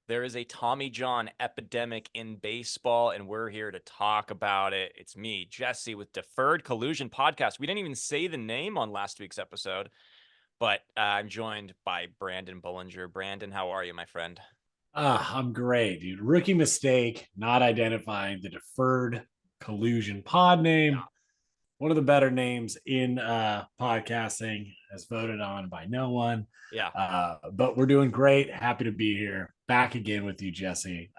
There is a Tommy John epidemic in baseball, and we're here to talk about it. It's me, Jesse, with Deferred Collusion Podcast. We didn't even say the name on last week's episode, but I'm joined by Brandon Bullinger. Brandon, how are you, my friend? I'm great, dude. Rookie mistake, not identifying the Deferred Collusion pod Yeah. name. One of the better names in podcasting, as voted on by no one. Yeah. But we're doing great. Happy to be here. Back again with you, Jesse.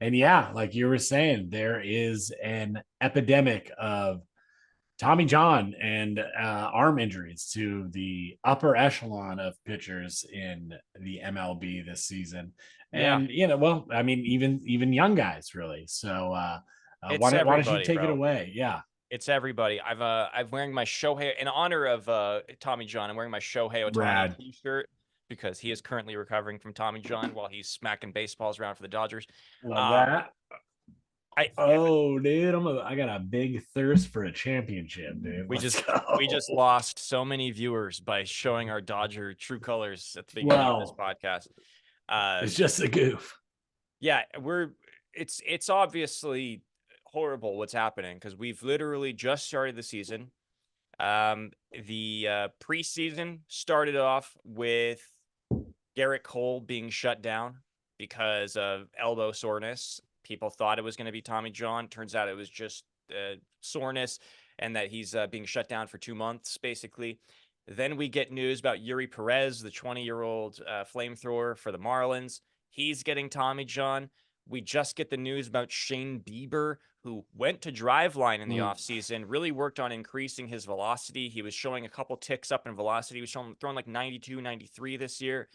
And yeah, like you were saying, there is an epidemic of Tommy John and arm injuries to the upper echelon of pitchers in the MLB this season, Yeah. and well, I mean, even young guys, really. So, It's why don't you everybody, take it bro. away? Yeah, It's everybody. I'm wearing my Shohei in honor of Tommy John. I'm wearing my Shohei Ohtani Brad, t-shirt because he is currently recovering from Tommy John while he's smacking baseballs around for the Dodgers. love Um, that. I Oh, dude, I got a big thirst for a championship, dude. we Let's just go. we just lost so many viewers by showing our Dodger true colors at the beginning of this Well, podcast. it's just a goof. Yeah, it's obviously horrible what's happening because we've literally just started the season. The preseason started off with Garrett Cole being shut down because of elbow soreness. People thought it was going to be Tommy John. Turns out it was just soreness, and that he's being shut down for 2 months, basically. Then we get news about Yuri Perez, the 20-year-old flamethrower for the Marlins. He's getting Tommy John. We just get the news about Shane Bieber, who went to Driveline in the offseason, really worked on increasing his velocity. He was showing a couple ticks up in velocity. He was throwing like 92, 93 this year.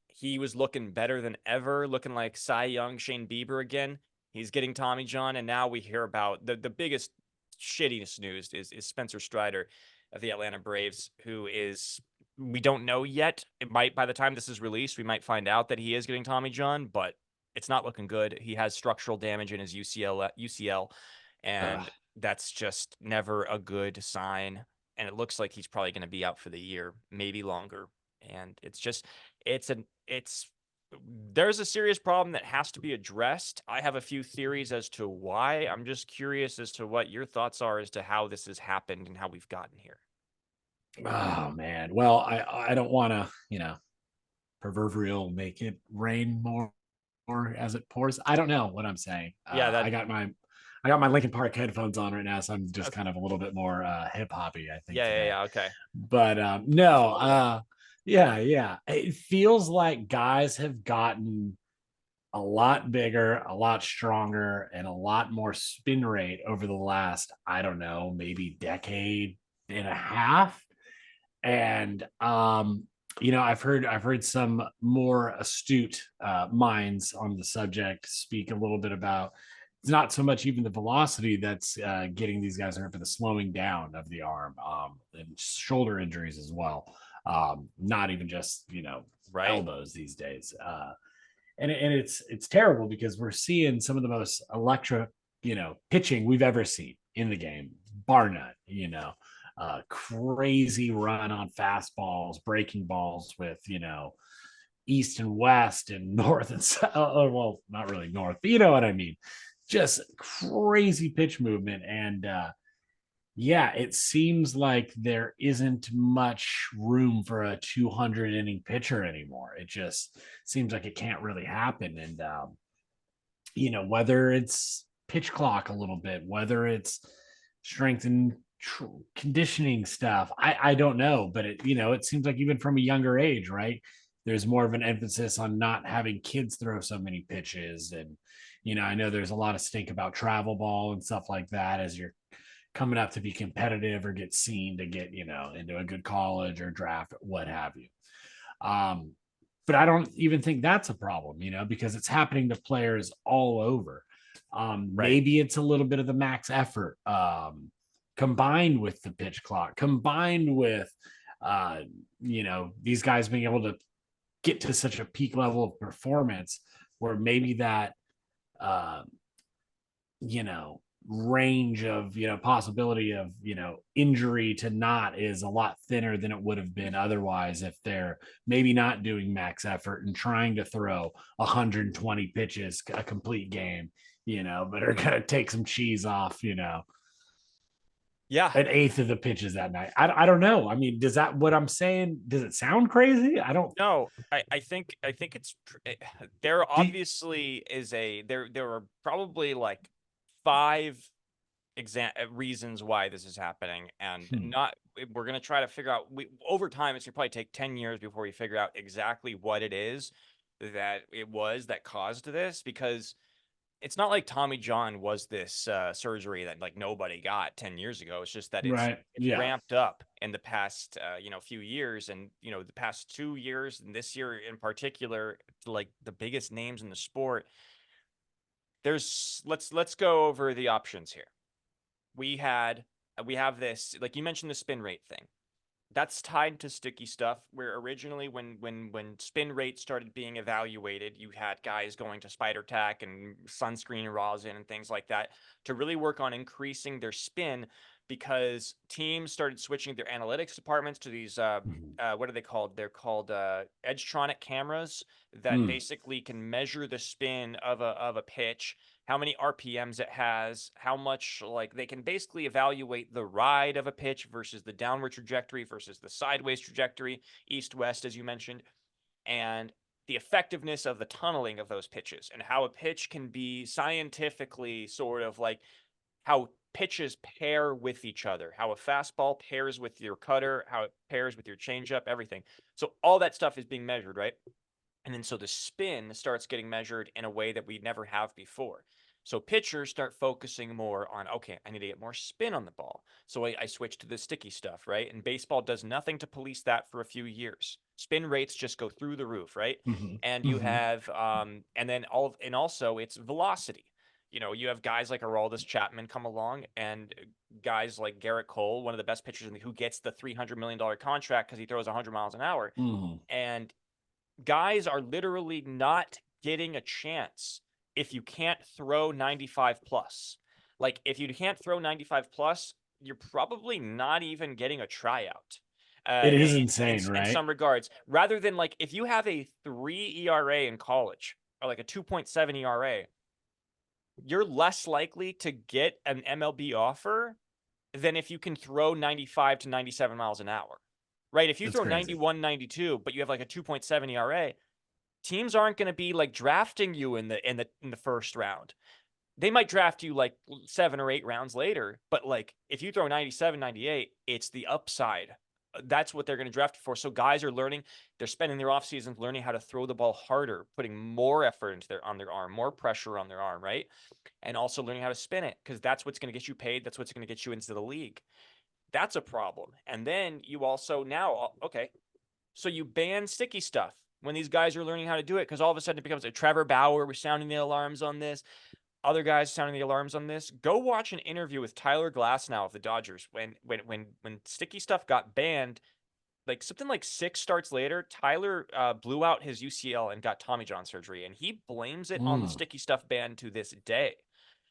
He was looking better than ever, looking like Cy Young, Shane Bieber again. He's getting Tommy John, and now we hear about the biggest shittiness news is Spencer Strider of the Atlanta Braves, who is, we don't know yet. It might, by the time this is released, we might find out that he is getting Tommy John, but it's not looking good. He has structural damage in his UCL, and that's just never a good sign. And it looks like he's probably going to be out for the year, maybe longer. And it's there's a serious problem that has to be addressed. I have a few theories as to why. I'm just curious as to what your thoughts are as to how this has happened and how we've gotten here. Oh man. Well, I don't want to, proverbial make it rain more as it pours. I don't know what I'm saying. Yeah, I got my Linkin Park headphones on right now, so I'm just okay. kind of a little bit more hip hoppy, I think, today. Yeah, okay. But no, yeah. It feels like guys have gotten a lot bigger, a lot stronger, and a lot more spin rate over the last, I don't know, maybe decade and a half. And I've heard some more astute minds on the subject speak a little bit about it's not so much even the velocity that's getting these guys hurt, but the slowing down of the arm, and shoulder injuries as well. Not even just Right. elbows these days. And it's terrible because we're seeing some of the most electric pitching we've ever seen in the game, bar none. Crazy run on fastballs, breaking balls with east and west and north and south. Well, not really north, but you know what I mean. Just crazy pitch movement. And yeah, it seems like there isn't much room for a 200 inning pitcher anymore. It just seems like it can't really happen. And whether it's pitch clock a little bit, whether it's strength and conditioning stuff, I don't know. But it seems like even from a younger age, right? There's more of an emphasis on not having kids throw so many pitches. And, I know there's a lot of stink about travel ball and stuff like that as you're coming up to be competitive or get seen to get, into a good college or draft, what have you. Um, but I don't even think that's a problem, because it's happening to players all over. Right. Maybe it's a little bit of the max effort, combined with the pitch clock, combined with, these guys being able to get to such a peak level of performance where maybe that, uh, range of possibility of injury to not is a lot thinner than it would have been otherwise if they're maybe not doing max effort and trying to throw 120 pitches a complete game, but are going to take some cheese off, Yeah. an eighth of the pitches that night. I don't know. I mean, does that what I'm saying? Does it sound crazy? I don't. No, I think it's there Do, obviously is there are probably like five reasons why this is happening, and not we're gonna try to figure out over time. It's gonna probably take 10 years before we figure out exactly what it is that it was that caused this, because it's not like Tommy John was this surgery that like nobody got 10 years ago. It's just that it's right. it's Yeah. ramped up in the past few years, and the past 2 years and this year in particular, like the biggest names in the sport. Let's go over the options here. We have this, like you mentioned, the spin rate thing. That's tied to sticky stuff, where originally when spin rate started being evaluated, you had guys going to spider tack and sunscreen rosin and things like that to really work on increasing their spin, because teams started switching their analytics departments to these what are they called? They're called edgetronic cameras that basically can measure the spin of a pitch, how many RPMs it has, how much, like they can basically evaluate the ride of a pitch versus the downward trajectory versus the sideways trajectory, east west, as you mentioned, and the effectiveness of the tunneling of those pitches, and how a pitch can be scientifically sort of like how pitches pair with each other, how a fastball pairs with your cutter, how it pairs with your changeup, everything. So all that stuff is being measured, right? And then so the spin starts getting measured in a way that we never have before. So pitchers start focusing more on, okay, I need to get more spin on the ball. So I switch to the sticky stuff, right? And baseball does nothing to police that for a few years. Spin rates just go through the roof, right? Mm-hmm. And you Mm-hmm. have, and then also it's velocity. You have guys like Aroldis Chapman come along, and guys like Garrett Cole, one of the best pitchers who gets the $300 million contract because he throws 100 miles an hour. Mm-hmm. And guys are literally not getting a chance if you can't throw 95 plus. Like, if you can't throw 95 plus, you're probably not even getting a tryout. It is In insane, right? some regards, rather than like if you have a 3 ERA in college or like a 2.7 ERA, you're less likely to get an MLB offer than if you can throw 95 to 97 miles an hour. Right? If you That's throw crazy. 91, 92, but you have like a 2.7 ERA, teams aren't going to be like drafting you in the first round. They might draft you like 7 or 8 rounds later, but like if you throw 97, 98, it's the upside. That's what they're going to draft you for. So guys are learning, they're spending their off seasons learning how to throw the ball harder, putting more effort into on their arm, more pressure on their arm, right? And also learning how to spin it, because that's what's going to get you paid. That's what's going to get you into the league. That's a problem. And then you also now, okay, so you ban sticky stuff when these guys are learning how to do it, because all of a sudden it becomes a Trevor Bauer. We're sounding the alarms on this. Other guys sounding the alarms on this. Go watch an interview with Tyler Glasnow of the Dodgers when sticky stuff got banned. Like something like 6 starts later, Tyler blew out his UCL and got Tommy John surgery, and he blames it on the sticky stuff ban to this day,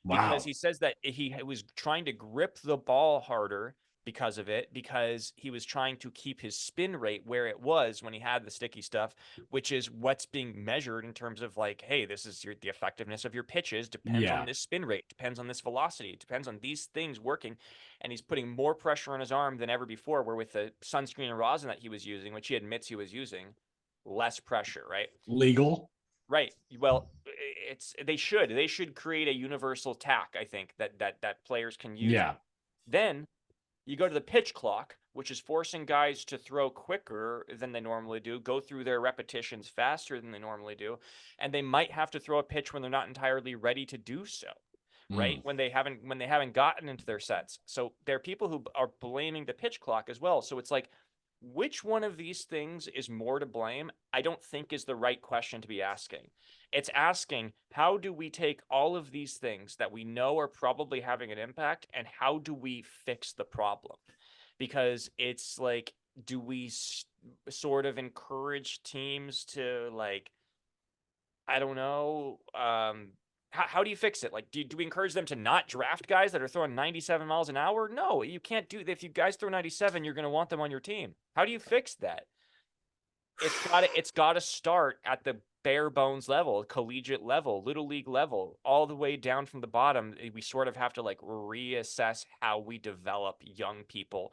because Wow. he says that he was trying to grip the ball harder because of it, because he was trying to keep his spin rate where it was when he had the sticky stuff, which is what's being measured in terms of like, hey, this is the effectiveness of your pitches depends on Yeah. this spin rate, depends on this velocity, it depends on these things working. And he's putting more pressure on his arm than ever before, where with the sunscreen and rosin that he was using, which he admits he was using, less pressure, right? Legal. Right. Well, they should create a universal tack, I think, that players can use. Yeah. Then you go to the pitch clock, which is forcing guys to throw quicker than they normally do, go through their repetitions faster than they normally do, and they might have to throw a pitch when they're not entirely ready to do so, right? When they haven't gotten into their sets. So there are people who are blaming the pitch clock as well. So it's like, which one of these things is more to blame? I don't think is the right question to be asking. It's asking, how do we take all of these things that we know are probably having an impact, and how do we fix the problem? Because it's like, do we sort of encourage teams to, like, I don't know, how do you fix it? Like, do we encourage them to not draft guys that are throwing 97 miles an hour? No, you can't do that. If you guys throw 97, you're going to want them on your team. How do you fix that? It's got to start at the bare bones level, collegiate level, little league level, all the way down from the bottom. We sort of have to like reassess how we develop young people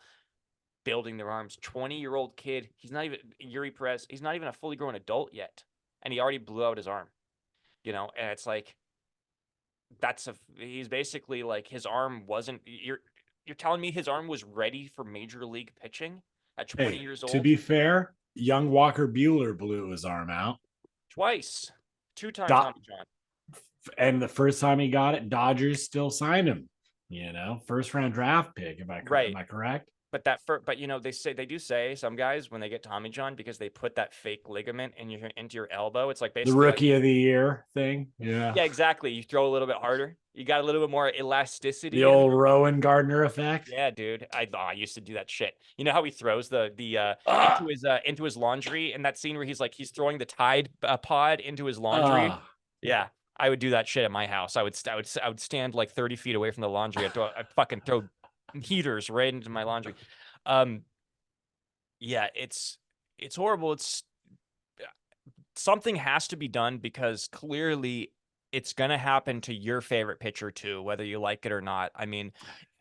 building their arms. 20-year-old kid, he's not even Yuri Perez. He's not even a fully grown adult yet, and he already blew out his arm. And it's like he's basically like his arm wasn't. You're telling me his arm was ready for major league pitching at 20 years old? To be fair, young Walker Buehler blew his arm out twice, 2 times Tommy John. And the first time he got it, Dodgers still signed him. First round draft pick. Am I correct? But they do say some guys when they get Tommy John because they put that fake ligament into your elbow. It's like basically the rookie of the year thing. Yeah, exactly. You throw a little bit harder. You got a little bit more elasticity. The old Rowan Gardner effect. Yeah, dude. I used to do that shit. You know how he throws the into his laundry in that scene where he's throwing the Tide pod into his laundry. Yeah, I would do that shit at my house. I would stand like 30 feet away from the laundry. I'd fucking throw heaters right into my laundry. Yeah, it's horrible. Something has to be done because clearly it's going to happen to your favorite pitcher too, whether you like it or not. I mean,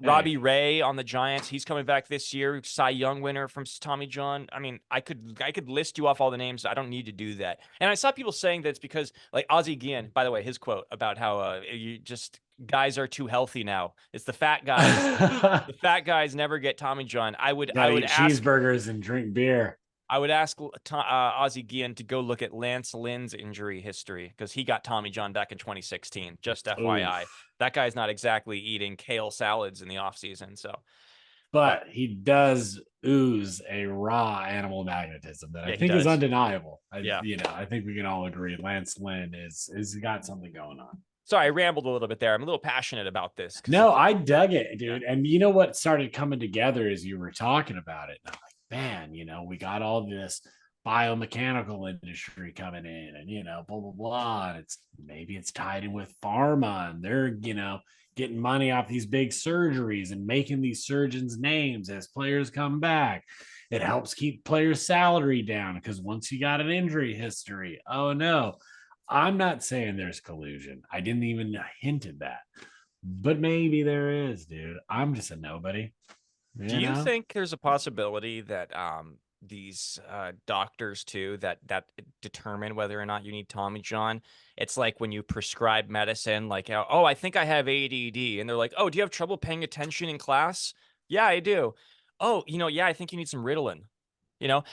Robbie Ray on the Giants, he's coming back this year. Cy Young winner from Tommy John. I mean, I could list you off all the names. I don't need to do that. And I saw people saying that it's because like Ozzie Guillen, by the way, his quote about how guys are too healthy now. It's the fat guys. The fat guys never get Tommy John. I would eat cheeseburgers and drink beer. I would ask Ozzie Guillen to go look at Lance Lynn's injury history because he got Tommy John back in 2016. Just FYI. Oof. That guy's not exactly eating kale salads in the offseason. But he does ooze a raw animal magnetism that I think is undeniable. I think we can all agree Lance Lynn is got something going on. Sorry, I rambled a little bit there. I'm a little passionate about this. No, I dug it, dude. And you know what started coming together as you were talking about it? And I'm like, man, we got all this biomechanical industry coming in and, blah, blah, blah. And maybe it's tied in with pharma and they're, getting money off these big surgeries and making these surgeons names as players come back. It helps keep players' salary down because once you got an injury history, oh no, I'm not saying there's collusion. I didn't even hint at that, but maybe there is, dude. I'm just a nobody. Do you think there's a possibility that these doctors too that determine whether or not you need Tommy John? It's like when you prescribe medicine, like, oh, I think I have ADD, and they're like, oh, do you have trouble paying attention in class? Yeah, I do. Oh, yeah, I think you need some Ritalin.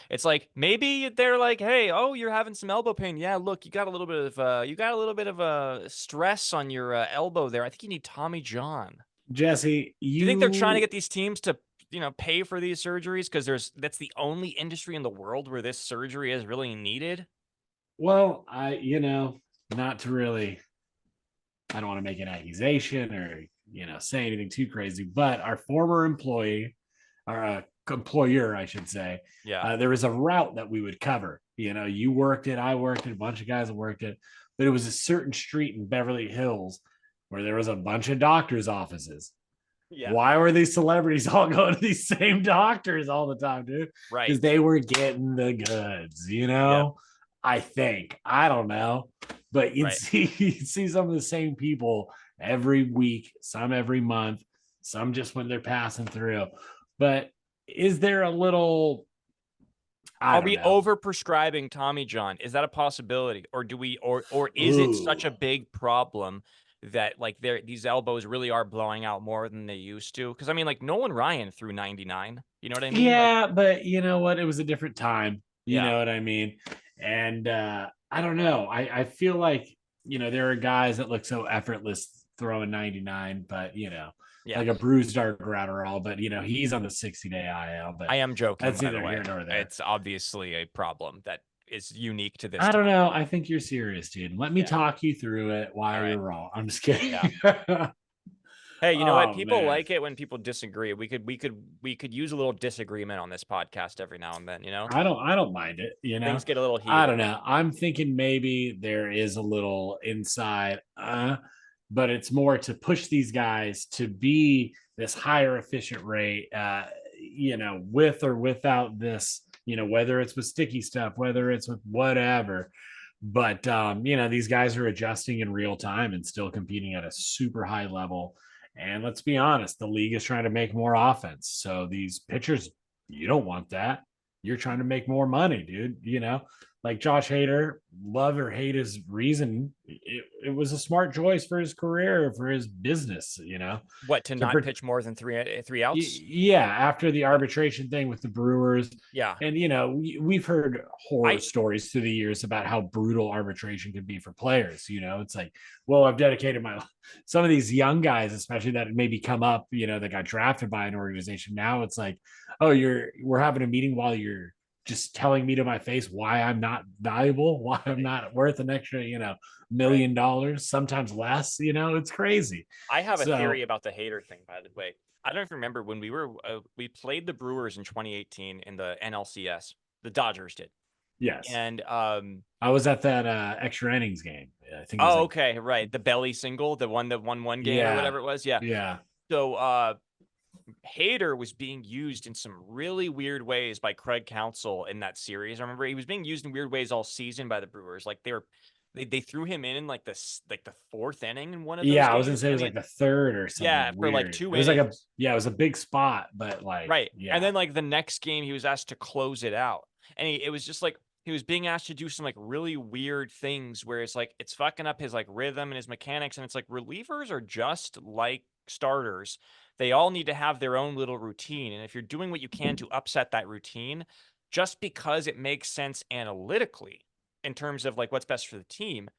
It's like maybe they're like, hey, oh, you're having some elbow pain. Yeah, look, you got a little bit of a stress on your elbow there. I think you need Tommy John. Jesse, do you think they're trying to get these teams to pay for these surgeries because that's the only industry in the world where this surgery is really needed? Well, not to really, I don't want to make an accusation or say anything too crazy, but our former employee, our employer, I should say, there was a route that we would cover. You worked it, I worked it, a bunch of guys worked it, but it was a certain street in Beverly Hills where there was a bunch of doctors' offices. Yeah. Why were these celebrities all going to these same doctors all the time, dude? Right. Because they were getting the goods, Yep. I think. I don't know. But you'd see some of the same people every week, some every month, some just when they're passing through. But is there a little... Are we over prescribing Tommy John? Is that a possibility? Or do we or is it such a big problem that like these elbows really are blowing out more than they used to? Because I mean, like Nolan Ryan threw 99. You know what I mean? Yeah, but you know what? It was a different time. You know what I mean? And I don't know. I feel like, there are guys that look so effortless throwing 99, but like a bruised Dark Gratterall, but he's on the 60-day IL. But I am joking. That's either here nor there. It's obviously a problem that is unique to this. I don't know. I think you're serious, dude. Let me talk you through it. Why you're wrong. I'm just kidding. Yeah. Hey, you know what? Oh People man. like it when people disagree. We could use a little disagreement on this podcast every now and then, you know? I don't mind it, Things get a little I don't heated. know. I'm thinking maybe there is a little inside, but it's more to push these guys to be this higher efficient rate, with or without this, whether it's with sticky stuff, whether it's with whatever. But these guys are adjusting in real time and still competing at a super high level. And let's be honest, the league is trying to make more offense. So these pitchers, you don't want that. You're trying to make more money, dude. Like Josh Hader, love or hate his reason, it was a smart choice for his career, for his business, What, to to not pitch more than three outs? yeah, after the Yeah. arbitration thing with the Brewers. Yeah. And, we've heard horror I stories through the years about how brutal arbitration can be for players. It's like, well, I've dedicated some of these young guys, especially that maybe come up, that got drafted by an organization. Now it's like, oh, we're having a meeting while you're just telling me to my face why I'm not valuable, why I'm not worth an extra, $1 right. million, sometimes less, it's crazy. I have a theory So, about the Hater thing, by the way. I don't remember when we played the Brewers in 2018 in the NLCS. The Dodgers did. yes. And I was at that extra innings game. I think it was oh, like, okay, right. The belly single, the one that won one game or yeah, whatever it was. Yeah. yeah, So Hader was being used in some really weird ways by Craig Counsell in that series. I remember he was being used in weird ways all season by the Brewers. Like they threw him in like the fourth inning in one of those yeah. I was gonna games. say it I was mean, like the third or yeah, something for like weird. two It was like innings. it was a big spot, but like, Right. And yeah, then like the next game he was asked to close it out. And it was just like he was being asked to do some like really weird things where it's like it's fucking up his like rhythm and his mechanics. And it's like relievers are just like starters. They all need to have their own little routine. And if you're doing what you can to upset that routine, just because it makes sense analytically in terms of like what's best for the team,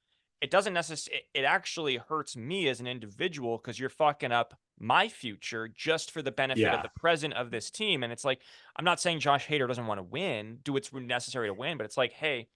it doesn't necessarily, it actually hurts me as an individual because you're fucking up my future just for the benefit of yeah, the present of this team. And it's like, I'm not saying Josh Hader doesn't want to win, do what's necessary to win, but it's like, hey,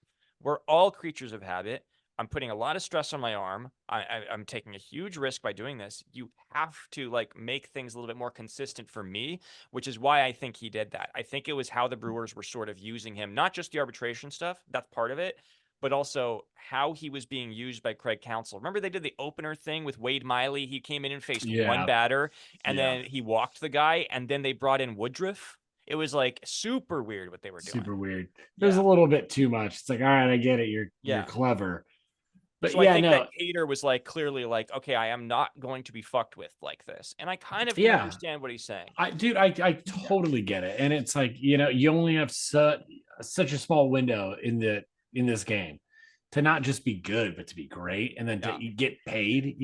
we're all creatures of habit. I'm putting a lot of stress on my arm. I'm taking a huge risk by doing this. You have to like make things a little bit more consistent for me, which is why I think he did that. I think it was how the Brewers were sort of using him, not just the arbitration stuff, that's part of it, but also how he was being used by Craig Counsell. Remember they did the opener thing with Wade Miley? He came in and faced one yeah, batter, and yeah. then he walked the guy, and then they brought in Woodruff. It was like super weird what they were doing. Super weird. There's a Yeah. little bit too much. It's like, all right, I get it. You're Yeah. clever, but So I yeah, think that no, Hader was like clearly like, okay, I am not going to be fucked with like this. And I kind of can yeah. understand what he's saying. I Yeah. totally get it, and it's like, you only have such a small window in this game to not just be good, but to be great, and then to Yeah. get paid.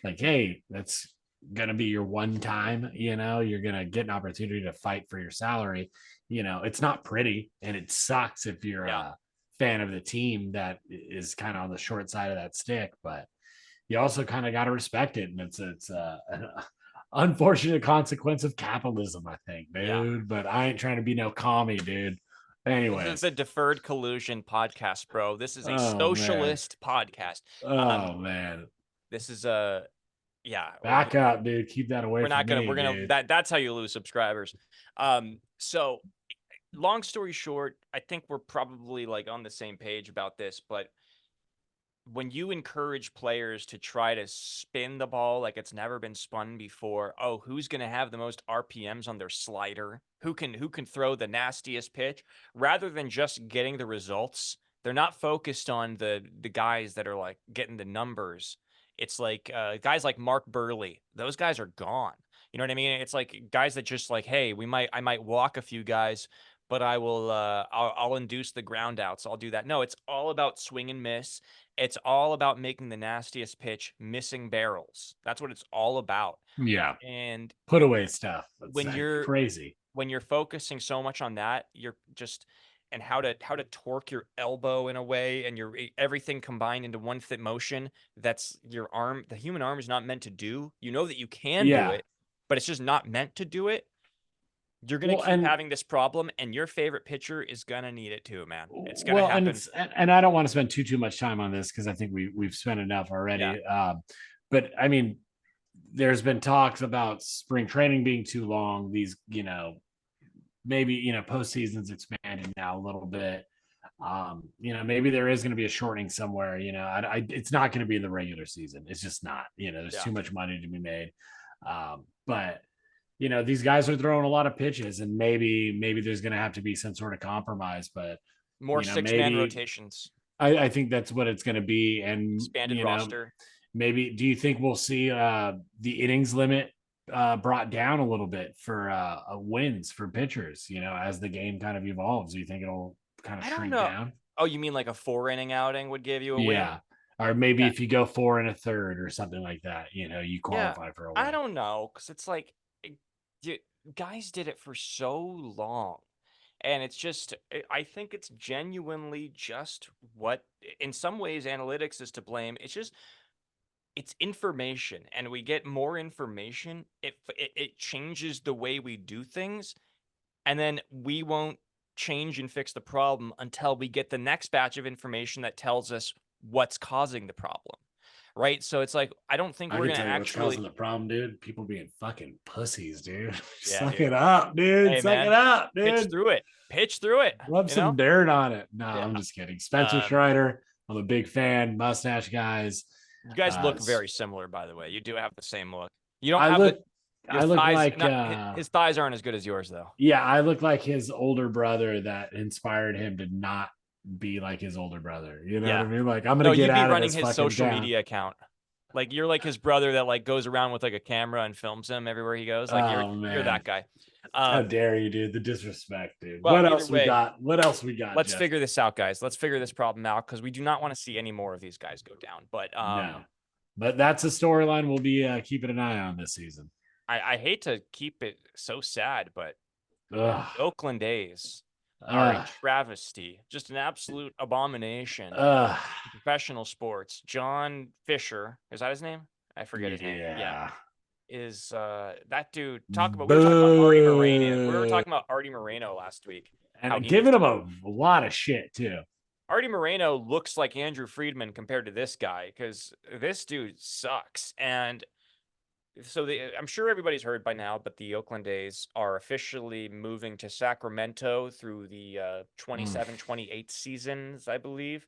Like, hey, that's gonna be your one time. You're gonna get an opportunity to fight for your salary. It's not pretty, and it sucks if you're Yeah. a fan of the team that is kind of on the short side of that stick, but you also kind of got to respect it, and it's an unfortunate consequence of capitalism, I think, Yeah. dude. But I ain't trying to be no commie, dude. This is Anyways, the Deferred Collusion Podcast, bro. This is a oh man, socialist podcast. Um, oh man, this is a yeah, back up, dude. Keep that away we're from not gonna me, dude. that's how you lose subscribers. So long story short, I think we're probably like on the same page about this, but when you encourage players to try to spin the ball like it's never been spun before, oh, who's going to have the most RPMs on their slider? Who can throw the nastiest pitch rather than just getting the results? They're not focused on the guys that are like getting the numbers. It's like guys like Mark Burley. Those guys are gone. You know what I mean? It's like guys that just like, hey, I might walk a few guys, but I'll induce the ground outs. I'll do that. No, it's all about swing and miss. It's all about making the nastiest pitch, missing barrels. That's what it's all about. Yeah, And put away stuff. That's when you're crazy. when you're focusing so much on that, you're just and how to torque your elbow in a way and your everything combined into one fit motion. That's your arm. The human arm is not meant to do. You know that you can do Yeah. it, but it's just not meant to do it. You're gonna Well, keep and having this problem, and your favorite pitcher is gonna need it too, man. It's gonna well, and happen. it's and I don't want to spend too much time on this because I think we've spent enough Yeah, already. But I mean, there's been talks about spring training being too long. These, maybe, postseason's expanded now a little bit. Maybe there is going to be a shortening somewhere. It's not going to be in the regular season. It's just not. There's too much money to be made. But these guys are throwing a lot of pitches, and maybe there's going to have to be some sort of compromise. But more 6-man rotations. I think that's what it's going to be, and expanded roster. Maybe. Do you think we'll see the innings limit brought down a little bit for wins for pitchers? As the game kind of evolves, do you think it'll kind of shrink down? Oh, you mean like a 4-inning outing would give you a win? Yeah. Or maybe if you go 4 1/3 or something like that, you qualify for a win. I don't know, because it's like guys did it for so long. And it's just, I think it's genuinely just what, in some ways, analytics is to blame. It's information, and we get more information. It changes the way we do things, and then we won't change and fix the problem until we get the next batch of information that tells us what's causing the problem. Right. So it's like, I don't think we're going to actually. What's causing the problem, dude? People being fucking pussies, dude. Suck it up, dude. Hey, Suck it up, dude. Pitch through it. Rub some dirt on it. No, I'm just kidding. Spencer Strider. I'm a big fan. Mustache guys. You guys look very similar, by the way. You do have the same look. You don't I look like his thighs aren't as good as yours, though. Yeah, I look like his older brother that inspired him to not be like his older brother. You know what I mean? Like, I'm gonna get out of this running his social media account. Like, you're like his brother that like goes around with like a camera and films him everywhere he goes. Like, you're that guy. How dare you, dude? The disrespect, dude. Well, what else we got? Let's figure this out, guys. Let's figure this problem out, because we do not want to see any more of these guys go down. But no. But that's a storyline we'll be keeping an eye on this season. I hate to keep it so sad, but Oakland A's are a travesty, just an absolute abomination. Professional sports. John Fisher, is that his name? I forget his name. Yeah. Is that dude? We were talking about Artie Moreno. We were talking about Artie Moreno last week, and I'm giving him a lot of shit too. Artie Moreno looks like Andrew Friedman compared to this guy, because this dude sucks. And so I'm sure everybody's heard by now, but the Oakland A's are officially moving to Sacramento through the 27-28 seasons, I believe.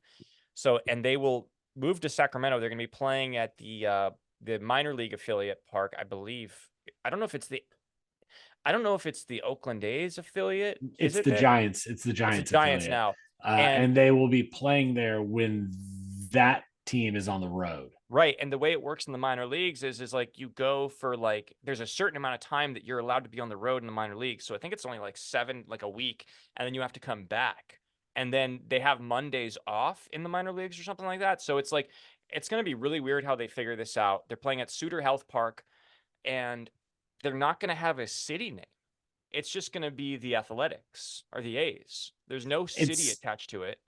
So, and they will move to Sacramento. They're going to be playing at the minor league affiliate park, I believe. I don't know if it's the Oakland A's affiliate. It's the Giants. It's the Giants now. And they will be playing there when that team is on the road. Right. And the way it works in the minor leagues is like, you go for like, there's a certain amount of time that you're allowed to be on the road in the minor leagues. So I think it's only like a week, and then you have to come back. And then they have Mondays off in the minor leagues or something like that. So it's like, it's going to be really weird how they figure this out. They're playing at Suter Health Park, and they're not going to have a city name. It's just going to be the Athletics or the A's. There's no city attached to it.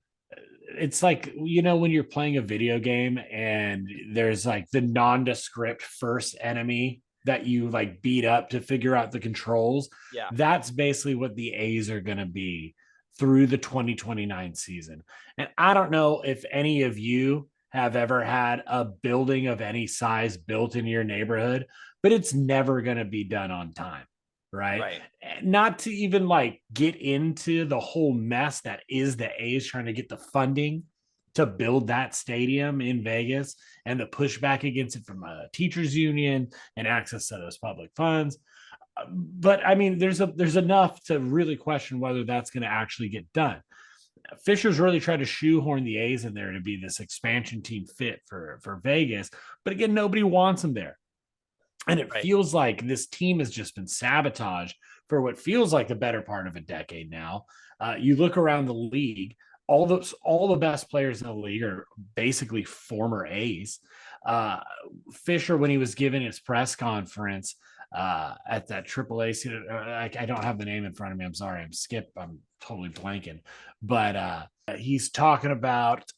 It's like, when you're playing a video game and there's like the nondescript first enemy that you like beat up to figure out the controls. Yeah. That's basically what the A's are going to be through the 2029 season. And I don't know if any of you have ever had a building of any size built in your neighborhood, but it's never going to be done on time. Right. Not to even like get into the whole mess that is the A's trying to get the funding to build that stadium in Vegas, and the pushback against it from a teachers union and access to those public funds. But I mean, there's enough to really question whether that's going to actually get done. Fisher's really tried to shoehorn the A's in there to be this expansion team fit for Vegas. But again, nobody wants them there. And it feels like this team has just been sabotaged for what feels like the better part of a decade now. You look around the league, all the best players in the league are basically former A's. Fisher, when he was giving his press conference at that AAA, I don't have the name in front of me. I'm sorry. I'm totally blanking. But he's talking about,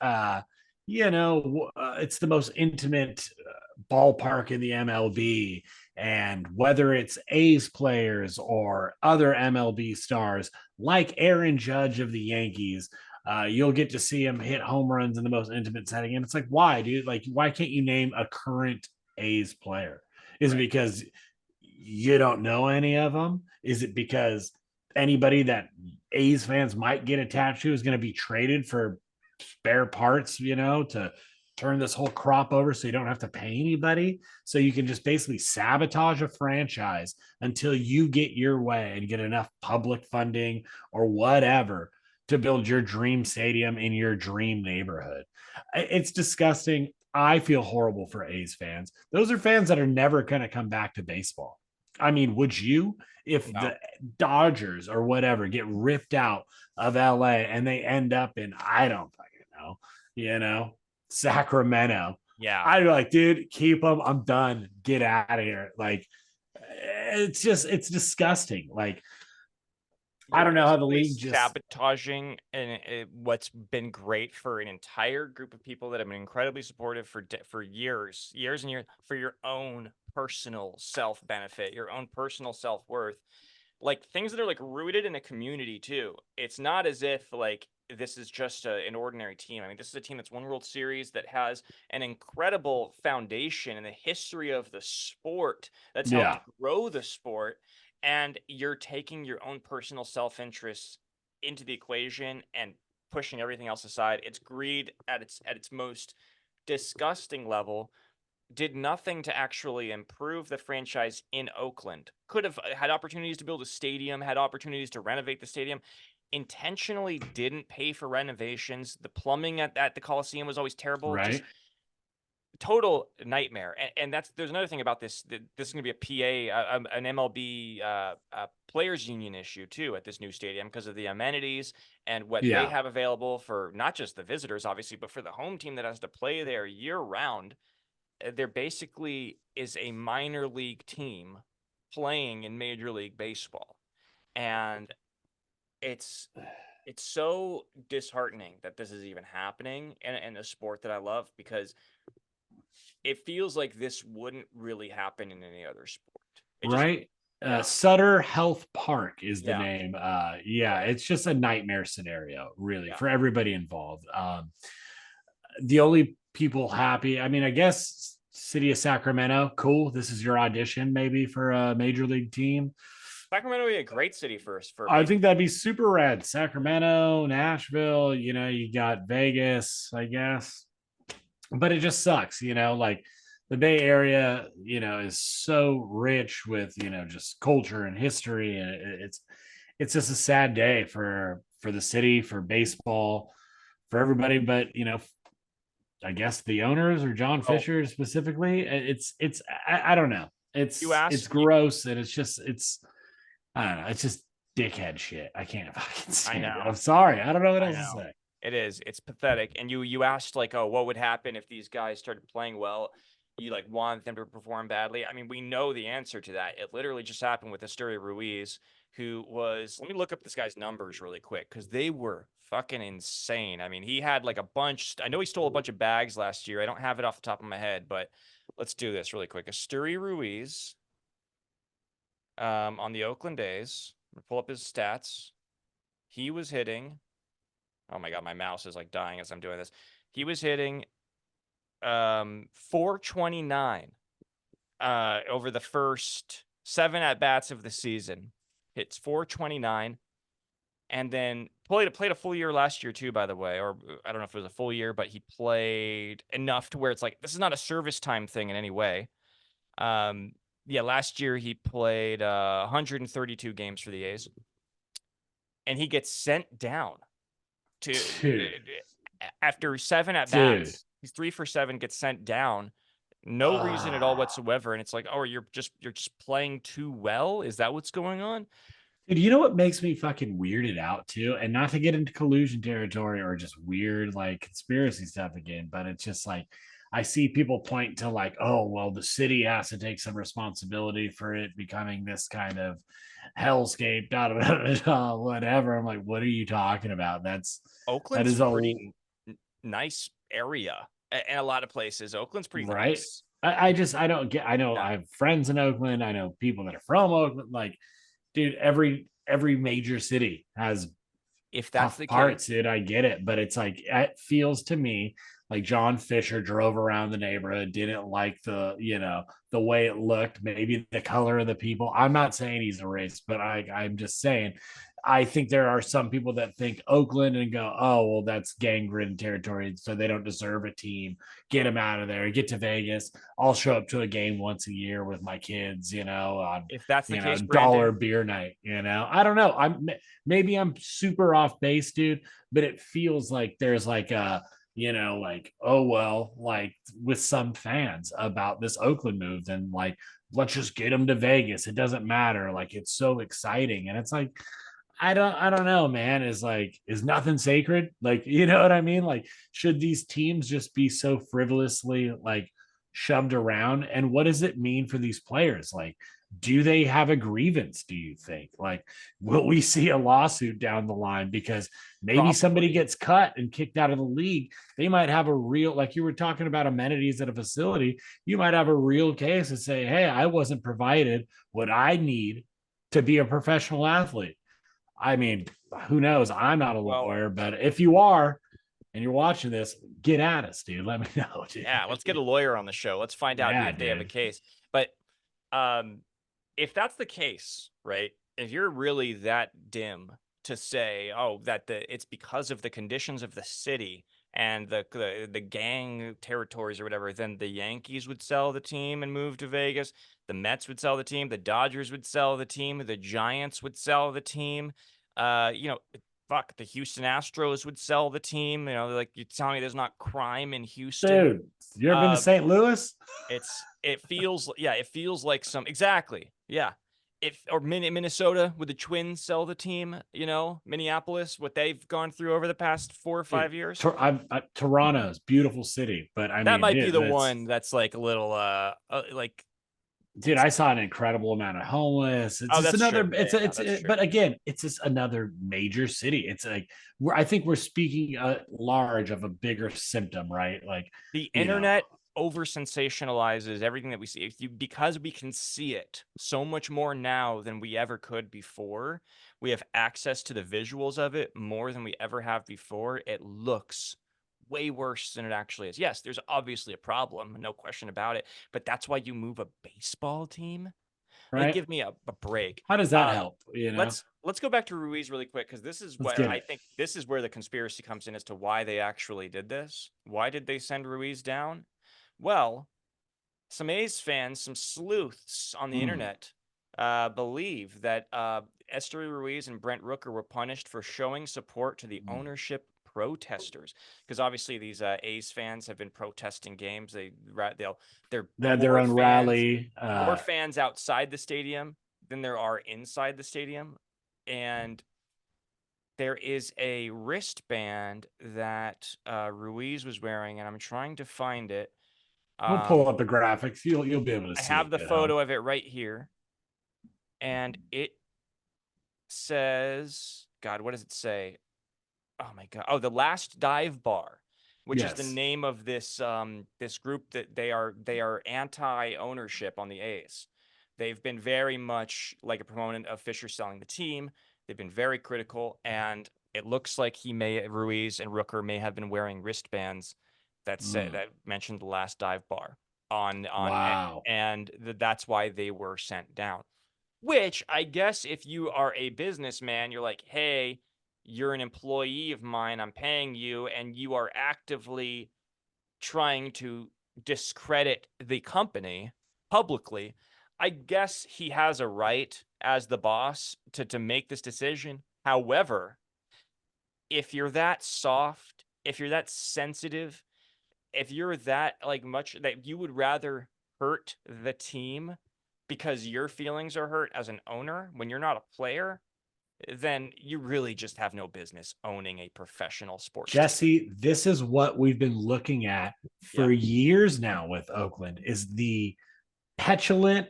it's the most intimate ballpark in the MLB, and whether it's A's players or other MLB stars like Aaron Judge of the Yankees, you'll get to see him hit home runs in the most intimate setting. And it's like, why, dude? Like, why can't you name a current A's player? Is it Right. because you don't know any of them? Is it because anybody that A's fans might get attached to is going to be traded for spare parts, to turn this whole crop over so you don't have to pay anybody? So you can just basically sabotage a franchise until you get your way and get enough public funding or whatever to build your dream stadium in your dream neighborhood. It's disgusting. I feel horrible for A's fans. Those are fans that are never going to come back to baseball. I mean, would you, if No. the Dodgers or whatever get ripped out of LA and they end up in, I don't fucking know, Sacramento? Yeah. I'd be like, dude, keep them. I'm done. Get out of here. Like, it's disgusting. Like, I You're don't know how the basically league just, sabotaging what's been great for an entire group of people that have been incredibly supportive for years and years, for your own personal self benefit, your own personal self worth, like things that are like rooted in a community too. It's not as if like this is just an ordinary team. I mean, this is a team that's won World Series, that has an incredible foundation in the history of the sport, that's helped yeah, grow the sport, and you're taking your own personal self-interest into the equation and pushing everything else aside. It's greed at its most disgusting level. Did nothing to actually improve the franchise in Oakland. Could have had opportunities to build a stadium, had opportunities to renovate the stadium. Intentionally didn't pay for renovations. The plumbing at the Coliseum was always terrible. Just right. total nightmare. And there's another thing about this. This is going to be an MLB players union issue too at this new stadium, because of the amenities and what they Yeah, have available for not just the visitors, obviously, but for the home team that has to play there year round. There basically is a minor league team playing in Major League Baseball, and it's it's so disheartening that this is even happening in a sport that I love, because it feels like this wouldn't really happen in any other sport. It just, right. yeah, Sutter Health Park is the yeah, name. Yeah, it's just a nightmare scenario, really, yeah. for everybody involved. The only people happy, I mean, I guess city of Sacramento, cool. This is your audition, maybe, for a major league team. Sacramento would be a great city for I baseball. think that'd be super rad. Sacramento, Nashville, you got Vegas, I guess. But it just sucks, like the Bay Area, is so rich with, just culture and history. And it's just a sad day for the city, for baseball, for everybody. But, I guess the owners, or John Oh, Fisher specifically, I don't know. you It's asked. gross, and it's I don't know. It's just dickhead shit. I can't fucking I stand it. know. I'm sorry. I don't know what I else to know. say. It is. It's pathetic. And you asked like, oh, what would happen if these guys started playing well? You like want them to perform badly. I mean, we know the answer to that. It literally just happened with Esteury Ruiz, who was, let me look up this guy's numbers really quick, because they were fucking insane. I mean, he had like a bunch. I know he stole a bunch of bags last year. I don't have it off the top of my head, but let's do this really quick. Esteury Ruiz, on the Oakland A's. I'm gonna pull up his stats. He was hitting. Oh my God, my mouse is like dying as I'm doing this. He was hitting 429 over the first 7 at bats of the season. Hits 429, and then played a full year last year too, by the way. Or I don't know if it was a full year, but he played enough to where it's like this is not a service time thing in any way. Yeah, last year he played 132 games for the A's, and he gets sent down to Dude, after 7 at dude. bats. He's 3 for 7, gets sent down. No reason at all whatsoever. And it's like, oh, you're just playing too well. Is that what's going on? Dude, you know what makes me fucking weirded out too? And not to get into collusion territory or just weird like conspiracy stuff again, but it's just like I see people point to like, oh, well, the city has to take some responsibility for it becoming this kind of hellscape, whatever. I'm like, what are you talking about? That Oakland's is a pretty nice area in a lot of places. Oakland's pretty right. nice. I don't get. I know Yeah. I have friends in Oakland. I know people that are from Oakland. Like, dude, every major city has If that's tough the case, parts, dude. I get it, but it's like it feels to me Like John Fisher drove around the neighborhood, didn't like the way it looked, maybe the color of the people. I'm not saying he's a race, but I'm just saying I think there are some people that think Oakland and go, oh, well, that's gang-ridden territory, so they don't deserve a team. Get them out of there. Get to Vegas. I'll show up to a game once a year with my kids, on If that's the case, dollar Brandon, beer night. I don't know. Maybe I'm super off base, dude, but it feels like there's like a like, oh well, like with some fans about this Oakland move, and like, let's just get them to Vegas. It doesn't matter. Like, it's so exciting. And it's like, I don't know, man. Is nothing sacred? Like, you know what I mean? Like, should these teams just be so frivolously like shoved around? And what does it mean for these players? Like, do they have a grievance? Do you think? Like, will we see a lawsuit down the line because maybe somebody probably. gets cut and kicked out of the league? They might have a real, like you were talking about amenities at a facility. You might have a real case and say, hey, I wasn't provided what I need to be a professional athlete. I mean, who knows? I'm not a Well, lawyer, but if you are and you're watching this, get at us, dude. Let me know, dude. yeah, let's get a lawyer on the show. Let's find out Yeah, if they have a dude. case. But um, if that's the case, right? If you're really that dim to say, oh, that it's because of the conditions of the city and the gang territories or whatever, then the Yankees would sell the team and move to Vegas. The Mets would sell the team. The Dodgers would sell the team. The Giants would sell the team. Fuck, the Houston Astros would sell the team. Like, you're telling me there's not crime in Houston. Dude, you ever been to Uh, St. Louis? it feels like some exactly. Yeah. If or Minnesota, would the Twins sell the team? Minneapolis, what they've gone through over the past 4 or 5 years. Toronto's beautiful city, but I That mean, might be dude, the one that's like a little like dude, it's I saw an incredible amount of homeless. It's oh, just that's another. true. Yeah, yeah, no, that's true. But again, it's just another major city. It's like I think we're speaking large of a bigger symptom, right? Like, The you know, internet over sensationalizes everything that we see. Because we can see it so much more now than we ever could before. We have access to the visuals of it more than we ever have before. It looks way worse than it actually is. Yes, there's obviously a problem, no question about it. But that's why you move a baseball team. Like, right? give me a break. How does that Uh, help? let's go back to Ruiz really quick, because this is Let's what get I it. think. This is where the conspiracy comes in as to why they actually did this. Why did they send Ruiz down? Well, some A's fans, some sleuths on the Mm. internet, believe that Esteury Ruiz and Brent Rooker were punished for showing support to the Mm. ownership protesters, because obviously these A's fans have been protesting games. They're They had their own rally. more fans outside the stadium than there are inside the stadium, and there is a wristband that Ruiz was wearing, and I'm trying to find it. We'll pull up the graphics. You'll be able to I see have it the at home. photo of it right here, and it says, God, what does it say? Oh my God! Oh, the Last Dive Bar, which is the Yes. name of this group that they are anti-ownership on the A's. They've been very much like a proponent of Fisher selling the team. They've been very critical, and it looks like Ruiz and Rooker may have been wearing wristbands that mentioned the Last Dive Bar Wow. and that's why they were sent down. Which, I guess, if you are a businessman, you're like, hey, you're an employee of mine, I'm paying you, and you are actively trying to discredit the company publicly. I guess he has a right as the boss to make this decision. However, if you're that soft, if you're that sensitive, if you're that like much that you would rather hurt the team because your feelings are hurt as an owner when you're not a player, then you really just have no business owning a professional sports team. Jesse, this is what we've been looking at Yeah. for years now with Oakland, is the petulant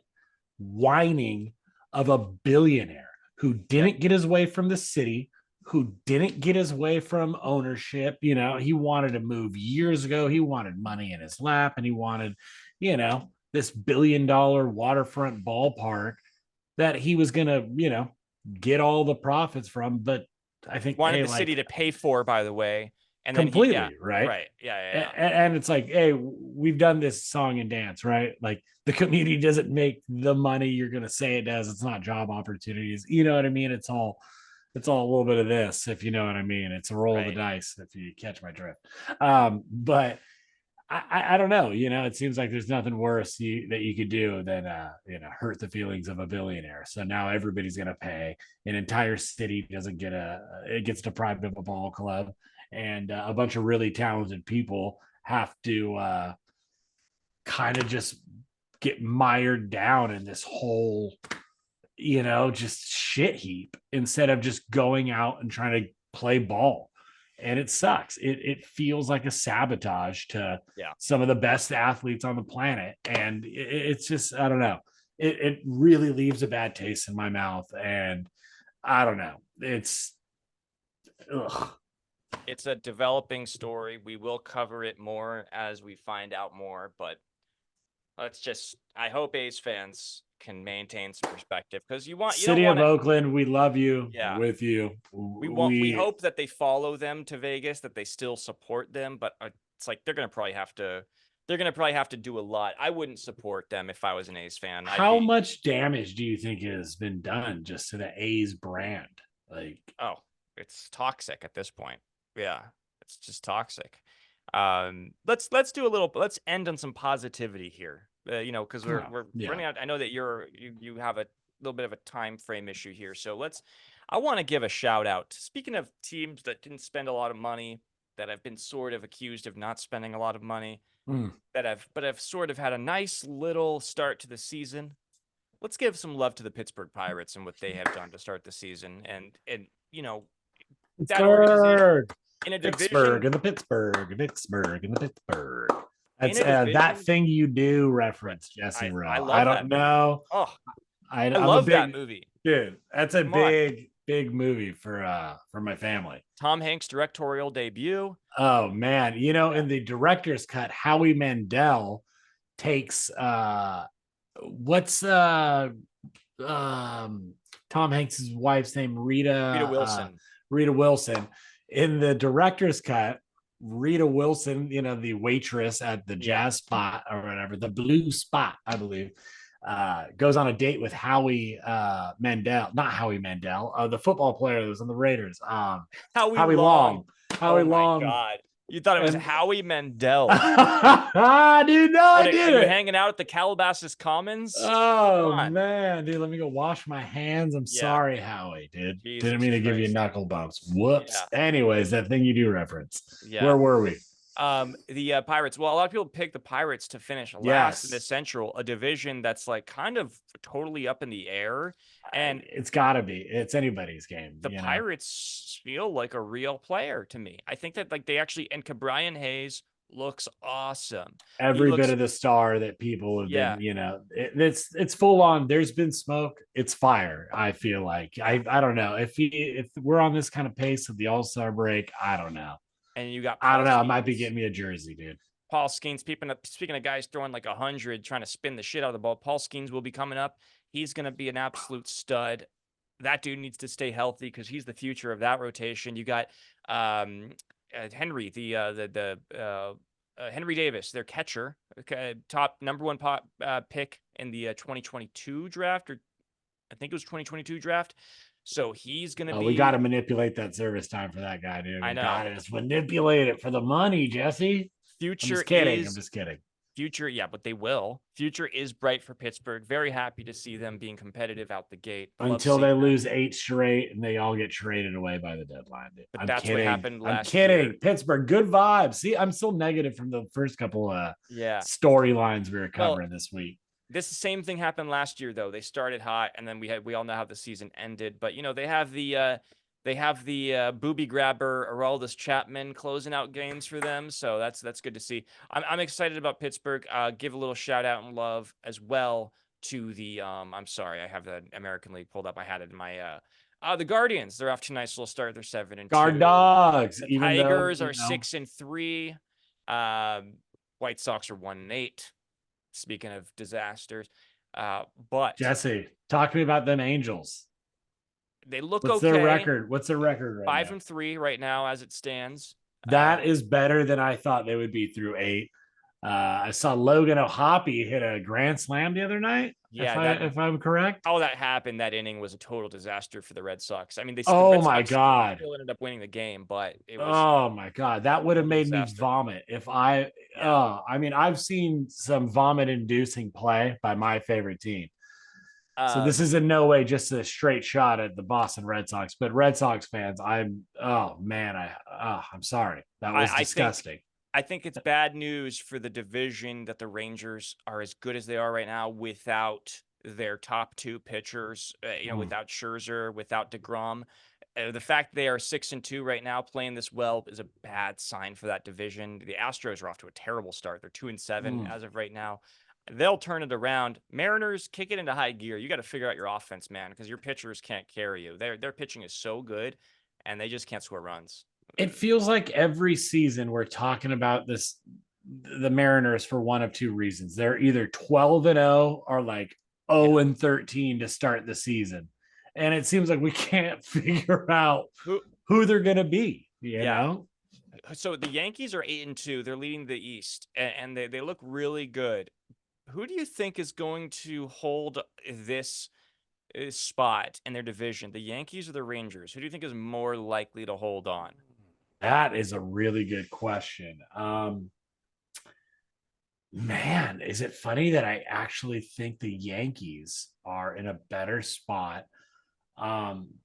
whining of a billionaire who didn't get his way from the city, who didn't get his way from ownership. He wanted to move years ago. He wanted money in his lap, and he wanted, this $1 billion waterfront ballpark that he was going to, get all the profits from. But I think, Wanted hey, the city like, to pay for, by the way. And then completely, right? right. Yeah. And it's like, hey, we've done this song and dance, right? Like the community doesn't make the money you're gonna say it does. It's not job opportunities. You know what I mean? It's all a little bit of this, if you know what I mean. It's a roll of the Right. dice, if you catch my drift. But I don't know. It seems like there's nothing worse that you could do than hurt the feelings of a billionaire. So now everybody's gonna pay. An entire city doesn't get it gets deprived of a ball club, and a bunch of really talented people have to kind of just get mired down in this whole just shit heap instead of just going out and trying to play ball. And it sucks. It feels like a sabotage to some of the best athletes on the planet. And it's just, I don't know. It really leaves a bad taste in my mouth. And I don't know. It's a developing story. We will cover it more as we find out more, but I hope A's fans can maintain some perspective, because City of Oakland, we love you. Yeah. With you. We hope that they follow them to Vegas, that they still support them, but it's like they're gonna probably have to do a lot. I wouldn't support them if I was an A's fan. How much damage do you think has been done just to the A's brand? Like, it's toxic at this point. Yeah, it's just toxic. Let's end on some positivity here. Because we're running out. I know that you have a little bit of a time frame issue here. So I want to give a shout out. Speaking of teams that didn't spend a lot of money, that have been sort of accused of not spending a lot of money, that have sort of had a nice little start to the season. Let's give some love to the Pittsburgh Pirates and what they have done to start the season. And that organization in a division, Pittsburgh. That's that thing you do reference, Jesse Rowe. I don't know. Oh, I love that movie, dude. That's a big movie for my family. Tom Hanks' directorial debut. Oh man, in the director's cut, Howie Mandel takes what's Tom Hanks' wife's name? Rita Wilson. Rita Wilson. In the director's cut, Rita Wilson, the waitress at the jazz spot or whatever, the blue spot, I believe, goes on a date with Howie Mandel, not Howie Mandel, the football player that was on the Raiders. Howie Long. Howie Long. My God. You thought it was Howie Mandel. Dude, no, I didn't. Are you hanging out at the Calabasas Commons? Oh, man. Dude, let me go wash my hands. I'm sorry, Howie, dude. Didn't mean to give you knuckle bumps. Whoops. Yeah. Anyways, that thing you do reference. Yeah. Where were we? The Pirates. Well, a lot of people pick the Pirates to finish last in the Central, a division that's like kind of totally up in the air. And it's got to be. It's anybody's game. The Pirates feel like a real player to me. I think that they actually, and Cabrian Hayes looks awesome. Every bit of the star that people have been, it's full on. There's been smoke. It's fire. I feel like I don't know if we're on this kind of pace of the All-Star break. I don't know. And you got I don't know. I might be getting me a jersey, dude. Paul Skeens, speaking of guys throwing like 100, trying to spin the shit out of the ball, Paul Skeens will be coming up. He's going to be an absolute stud. That dude needs to stay healthy because he's the future of that rotation. You got Henry, Henry Davis, their catcher, top number one pick in the 2022 draft, or I think it was 2022 draft. So he's going to be. We got to manipulate that service time for that guy, dude. I know. Got to just manipulate it for the money, Jesse. Future. I'm just kidding. Future, yeah, but they will. Future is bright for Pittsburgh. Very happy to see them being competitive out the gate. Until they lose 8 straight and they all get traded away by the deadline. But that's what happened last year. I'm kidding. Year. Pittsburgh, good vibes. See, I'm still negative from the first couple storylines we were covering this week. This same thing happened last year, though. They started hot, and then we all know how the season ended. But they have the booby grabber Aroldis Chapman closing out games for them, so that's good to see. I'm excited about Pittsburgh. Give a little shout out and love as well to the I'm sorry, I have the American League pulled up. I had it in my the Guardians. They're off to a nice little start. They're 7-2. Guard Dogs. The Tigers are 6-3. White Sox are 1-8. Speaking of disasters, but Jesse, talk to me about them Angels. They look What's okay. Their record? What's their record right 5-3 right now as it stands. That is better than I thought they would be through 8. I saw Logan O'Hoppe hit a grand slam the other night. Yeah, If I'm correct. how that happened, that inning was a total disaster for the Red Sox. I mean, the Oh Red my Sox god. still ended up winning the game, but it was Oh my god, that would have total made me disaster. vomit if I. Yeah. I mean, I've seen some vomit-inducing play by my favorite team. So this Um, is in no way just a straight shot at the Boston Red Sox, but Red Sox fans, oh man, I'm sorry. That was I disgusting. I think it's bad news for the division that the Rangers are as good as they are right now without their top 2 pitchers. Mm. Without Scherzer, without DeGrom. The fact they are 6-2 right now, playing this well, is a bad sign for that division. The Astros are off to a terrible start. They're 2-7 Mm. as of right now. They'll turn it around. Mariners, kick it into high gear. You got to figure out your offense, man, because your pitchers can't carry you. Their pitching is so good, and they just can't score runs. It feels like every season we're talking about the Mariners for one of two reasons. They're either 12-0 or like Yeah. 0-13 to start the season. And it seems like we can't figure out Who? who they're going to be, you Yeah. know? So the Yankees are 8-2. They're leading the East, and they look really good. Who do you think is going to hold this spot in their division? The Yankees or the Rangers? Who do you think is more likely to hold on? That is a really good question. Man, is it funny that I actually think the Yankees are in a better spot?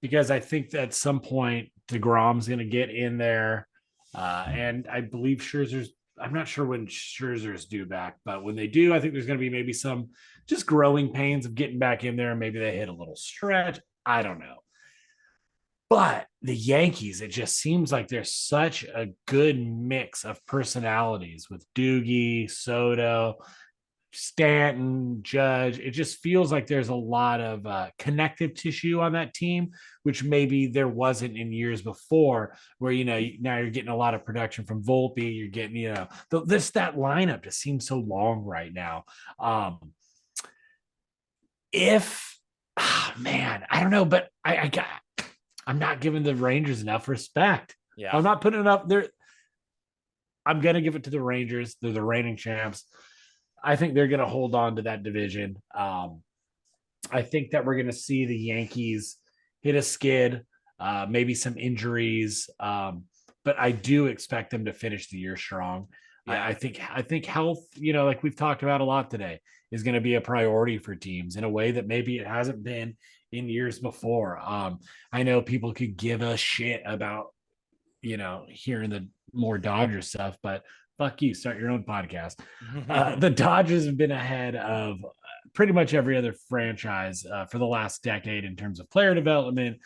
Because I think that at some point DeGrom's going to get in there, and I believe Scherzer's. I'm not sure when Scherzer's due back, but when they do, I think there's going to be maybe some just growing pains of getting back in there. Maybe they hit a little stretch. I don't know. But the Yankees, it just seems like there's such a good mix of personalities with Doogie, Soto, Stanton, Judge. It just feels like there's a lot of connective tissue on that team, which maybe there wasn't in years before, where, now you're getting a lot of production from Volpe. You're getting, that lineup just seems so long right now. If, man, I don't know, but I'm not giving the Rangers enough respect. Yeah. I'm not putting enough there. I'm going to give it to the Rangers. They're the reigning champs. I think they're going to hold on to that division. I think that we're going to see the Yankees hit a skid, maybe some injuries, but I do expect them to finish the year strong. Yeah. I think health, like we've talked about a lot today, is going to be a priority for teams in a way that maybe it hasn't been in years before. I know people could give a shit about, hearing the more Dodger stuff, but fuck you, start your own podcast. The Dodgers have been ahead of pretty much every other franchise for the last decade in terms of player development,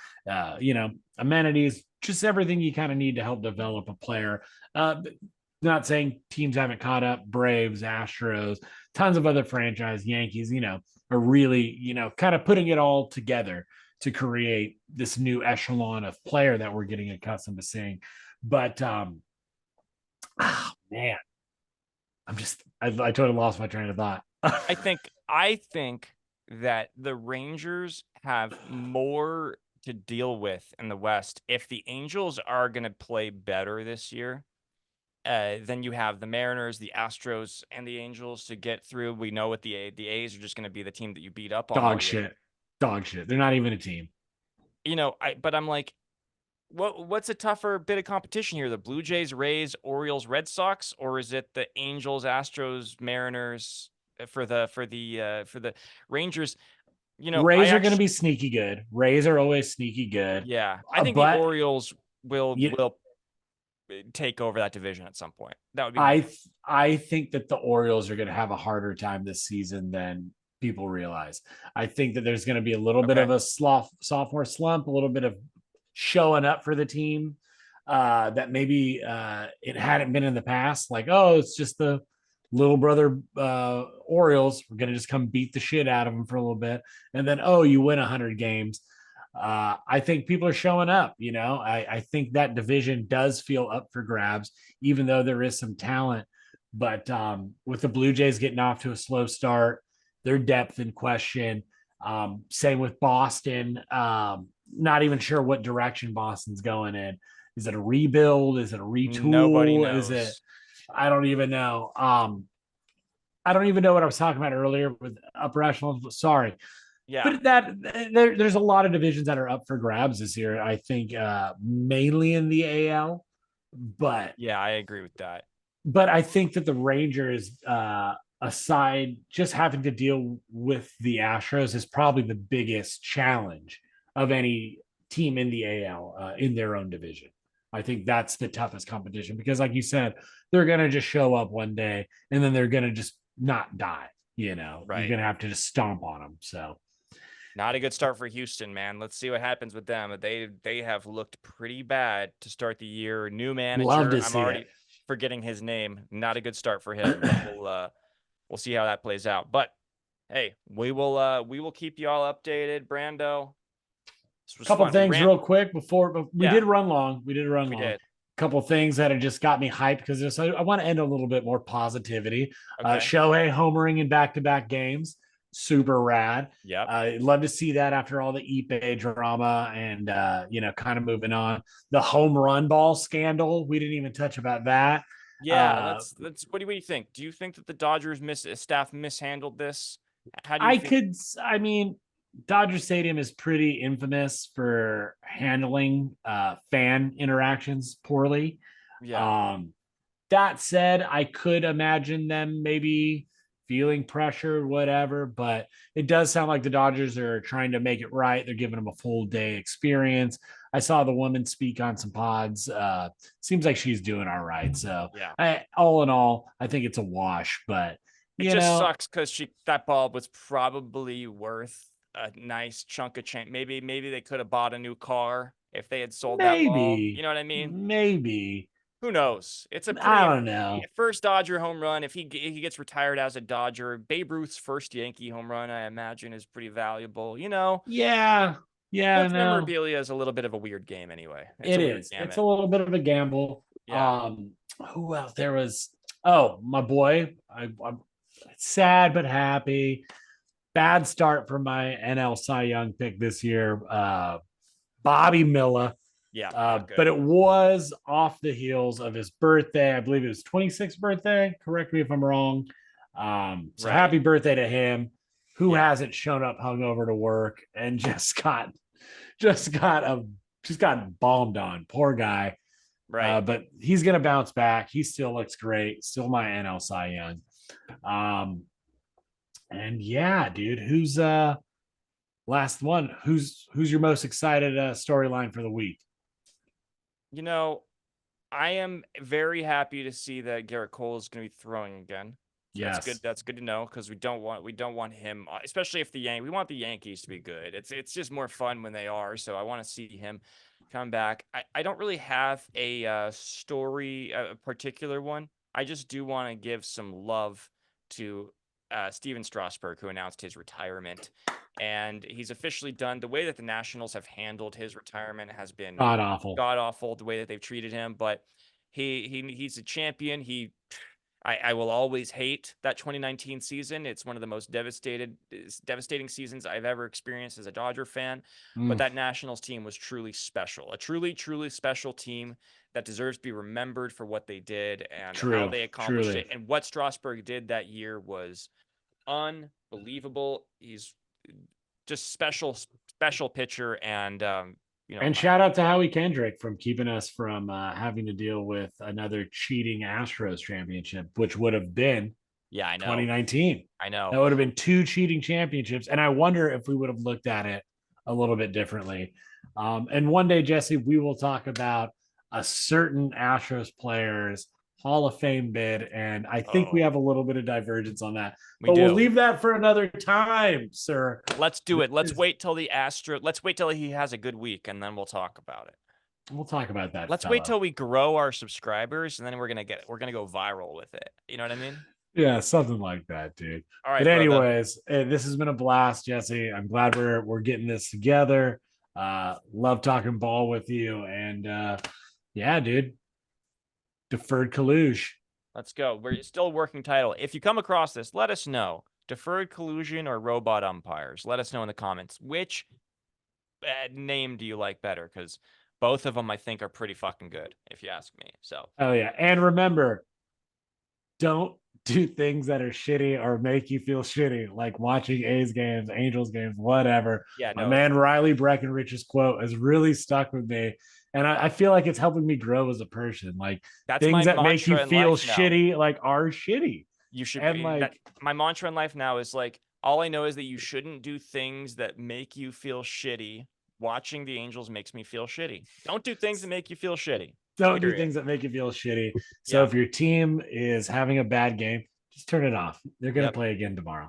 amenities, just everything you kind of need to help develop a player. Not saying teams haven't caught up. Braves, Astros, tons of other franchise, Yankees, are really, kind of putting it all together to create this new echelon of player that we're getting accustomed to seeing. But man, I totally lost my train of thought. I think that the Rangers have more to deal with in the West. If the Angels are going to play better this year, then you have the Mariners, the Astros, and the Angels to get through. We know what the A's are just going to be the team that you beat up on. Dog shit. They're not even a team. But I'm like, what's a tougher bit of competition here? The Blue Jays, Rays, Orioles, Red Sox, or is it the Angels, Astros, Mariners for the Rangers? Rays are going to be sneaky good. Rays are always sneaky good. Yeah, I think the Orioles will take over that division at some point. That would be. I think that the Orioles are going to have a harder time this season than people realize. I think that there's going to be a little bit of a sophomore slump, a little bit of showing up for the team that maybe it hadn't been in the past. Like, oh, it's just the little brother Orioles. We're going to just come beat the shit out of them for a little bit. And then, oh, you win 100 games. I think people are showing up. I think that division does feel up for grabs, even though there is some talent. But with the Blue Jays getting off to a slow start, their depth in question. Same with Boston. Not even sure what direction Boston's going in. Is it a rebuild? Is it a Nobody retool? Is it? knows. I don't even know. I don't even know what I was talking about earlier with upper echelons. Sorry, Yeah. but there's a lot of divisions that are up for grabs this year. I think mainly in the AL, but Yeah, I agree with that. I think that the Rangers, aside just having to deal with the Astros, is probably the biggest challenge of any team in the AL in their own division. I think that's the toughest competition because, like you said, they're going to just show up one day and then they're going to just not die. You know, you're Right. going to have to just stomp on them. So, Not a good start for Houston, man. Let's see what happens with them. They have looked pretty bad to start the year. New love manager. to I'm see it. already forgetting his name. Not a good start for him, but we'll see how that plays out. But hey, we will keep you all updated, Brando. This was Couple fun. We things ran. real quick before we Yeah, did run long. We did run we long. did. Couple things that have just got me hyped because I want to end a little bit more positivity. Okay. Shohei homering in back-to-back games, super rad. Yep. Love to see that after all the Ipe drama and kind of moving on. The home run ball scandal, we didn't even touch about that. Yeah, let's what do you think? Do you think that the Dodgers staff mishandled this? How do you feel? I mean, Dodger Stadium is pretty infamous for handling fan interactions poorly. Yeah. Um, that said, I could imagine them maybe feeling pressure, whatever, but it does sound like the Dodgers are trying to make it right. They're giving them a full day experience. I saw the woman speak on some pods. Seems like she's doing all right. So, Yeah. all in all, I think it's a wash, but It just sucks because that ball was probably worth a nice chunk of change. Maybe they could have bought a new car if they had sold that ball. You maybe, know what I mean? maybe. Who knows? It's a I pretty don't know. first Dodger home run. If he gets retired as a Dodger, Babe Ruth's first Yankee home run, I imagine, is pretty valuable. Yeah, yeah, Sports no. memorabilia is a little bit of a weird game anyway. It's It a weird is. It's gamut. a little bit of a gamble. Yeah. Who else? There was. Oh, my boy. I'm sad but happy. Bad start for my NL Cy Young pick this year. Bobby Miller. Yeah. Not But good. it was off the heels of his birthday. I believe it was 26th birthday. Correct me if I'm wrong. So Right. happy birthday to him. Who Yeah. hasn't shown up hungover to work and just got bombed on. Poor guy. Right. But he's gonna bounce back. He still looks great. Still my NL Cy Young. And yeah, dude, who's last one? Who's your most excited storyline for the week? I am very happy to see that Garrett Cole is going to be throwing again. That's good. Yes. That's good to know because we don't want him, especially if we want the Yankees to be good. It's just more fun when they are. So I want to see him come back. I don't really have a story, a particular one. I just do want to give some love to Steven Strasburg, who announced his retirement, and he's officially done. The way that the Nationals have handled his retirement has been God awful. god awful. The way that they've treated him, but he's a champion. I will always hate that 2019 season. It's one of the most devastating seasons I've ever experienced as a Dodger fan. But that Nationals team was truly special, a truly, truly special team that deserves to be remembered for what they did and how they accomplished it. And what Strasburg did that year was unbelievable. He's just special pitcher, and And shout out to Howie Kendrick from keeping us from having to deal with another cheating Astros championship, which would have been I know 2019. I know. That would have been 2 cheating championships. And I wonder if we would have looked at it a little bit differently. And one day, Jesse, we will talk about a certain Astros player's Hall of Fame bid. And I think we have a little bit of divergence on that. But we'll leave that for another time, sir. Let's do it. Let's wait till let's wait till he has a good week, and then we'll talk about it. We'll talk about that. Let's wait till we grow our subscribers, and then we're gonna go viral with it. You know what I mean? Yeah, something like that, dude. All right. But anyways, this has been a blast, Jesse. I'm glad we're getting this together. Love talking ball with you, and yeah, dude. Deferred Collusion. Let's go. We're still working title. If you come across this, let us know. Deferred Collusion or Robot Umpires. Let us know in the comments. Which name do you like better? Because both of them I think are pretty fucking good, if you ask me. So Oh yeah, and remember, don't do things that are shitty or make you feel shitty, like watching A's games, Angels games, whatever. yeah, My no, man Riley Breckenridge's quote has really stuck with me, and I feel like it's helping me grow as a person. Like that's things my that make you mantra in feel life now. shitty, like are shitty, You should and be that like my mantra in life now is like all I know is that you shouldn't do things that make you feel shitty. Watching the Angels makes me feel shitty. Don't do things that make you feel shitty. don't do Period. things that make you feel shitty. So Yeah. if your team is having a bad game, just turn it off. They're gonna Yep. play again tomorrow.